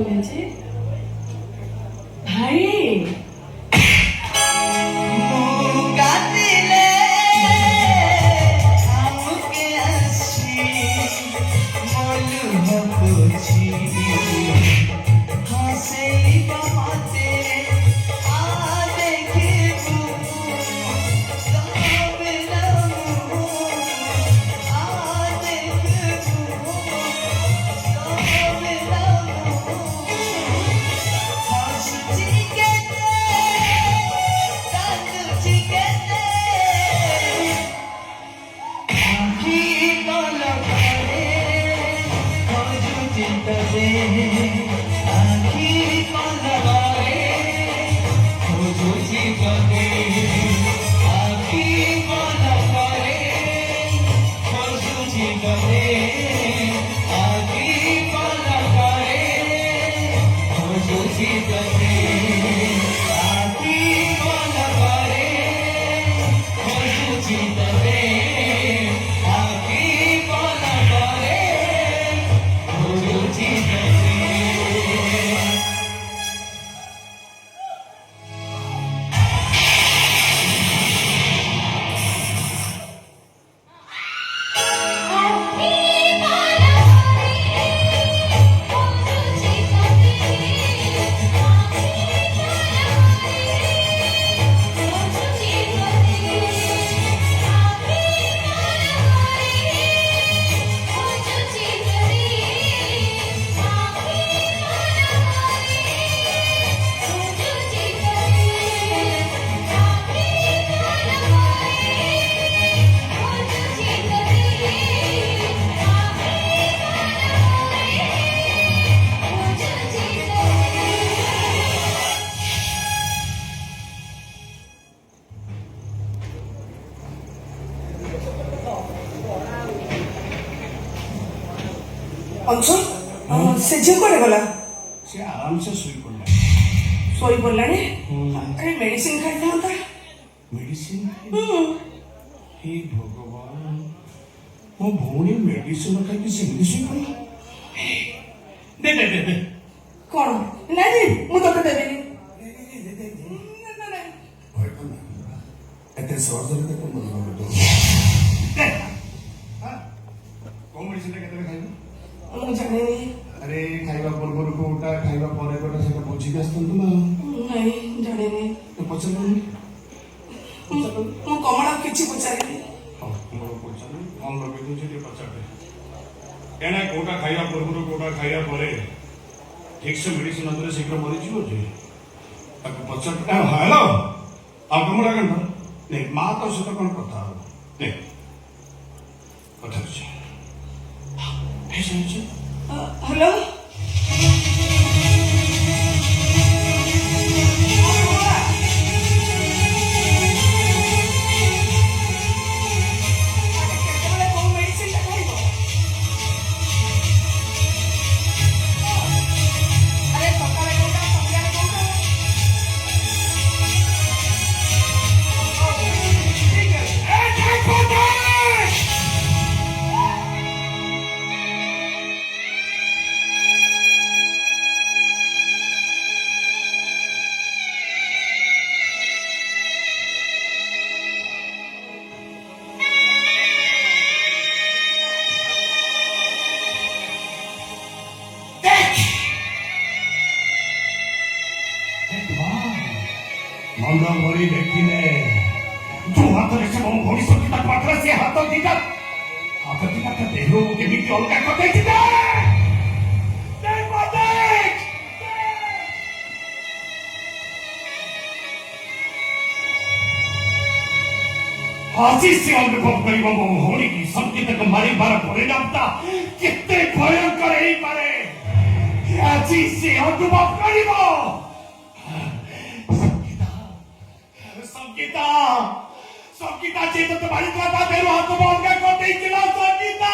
বলেছে ভাই ଅଂଶୁ ସେ ଝିଅ କୁଆଡ଼େ ଗଲା? ସେ ଆରାମସେ ଶୋଇପଡ଼ିଲା। ଶୋଇପଡ଼ିଲାଣି? ଆରେ ମେଡିସିନ ଖାଇଥାନ୍ତା। ମେଡିସିନ? ହେ ଭଗବାନ, ମୋ ଭଉଣୀ ମେଡିସିନ ଖାଇକି ସେମିତି ଶୋଇପଡ଼ିଲା। ଦେ ଦେ ଦେ ଦେ। କ'ଣ? ନାଇଁ ମୁଁ ତତେ ଦେବିନି। ଏତେ ସହଜରେ ତାକୁ ମନେ କୋଉ ମେଡିସିନଟା କେତେବେଳେ ଖାଇବ? ମୁଁ ଜାଣିନି। ଆରେ ଖାଇବା ପୂର୍ବରୁ କୋଉଟା, ଖାଇବା ପରେ କୋଉଟା, ସେଟା ବୁଝିକି ଆସିଥାନ୍ତୁ ନା। ନାଇଁ ଜାଣିନି। ପଚାରିଲୁନି? ମୁଁ କମଳା କିଛି ପଚାରିନି। ମୋର ପଚାରି ମନ ଲଗେଇ ଦଉଛି, ଟିକେ ପଚାରିଲେ କାହିଁକିନା କୋଉଟା ଖାଇବା ପୂର୍ବରୁ କୋଉଟା ଖାଇବା ପରେ ଠିକସେ ମେଡିସିନ ନଦେଲେ ଶୀଘ୍ର ମରିଯିବ ଯେ। ତାକୁ ପଚାର। ହ୍ୟାଲୋ, ଆଉ କମଳା କାଣ୍ଡ ନାଇଁ, ମା ତ ସହିତ କ'ଣ କଥା ହବ? ନାଇଁ କଥା ହଉଛି। ହ୍ୟାଲୋ, ମନ୍ଦ ଭଳି ଦେଖିଲେ ଯୋଉ ହାତରେ ସେ ମୋ ଭଉଣୀ ସଙ୍ଗୀତା ପାଖରେ ସେ ହାତ ଦିଟା ଦେହରୁ କେମିତି ଅଲଗା କରିଦେଇଥିଲେ। ଆଜି ସେ ଅନୁଭବ କରିବ ମୋ ଭଉଣୀ କି ସଙ୍ଗୀତକୁ ମାରିବାର ପରିଣାମଟା କେତେ ଭୟଙ୍କର ହେଇପାରେ। ଆଜି ସେ ଅନୁଭବ କରିବ। ସଙ୍ଗୀତା ସଙ୍ଗୀତା ଯେ ତତେ ମାରିଥିଲା ତା ଦେହରୁ ହାତ ଅଲଗା କରିଦେଇଥିଲା। ସଙ୍ଗୀତା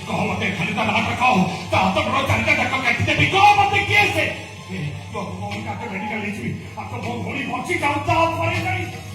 कहो मत खाली ता नाटक खाओ ता तो बड़ो चलता धक्का काटते भी कहो मत किए से तो कौन का मेडिकल लीची अब तो बहुत होली पहुंची जाऊं ता परे नहीं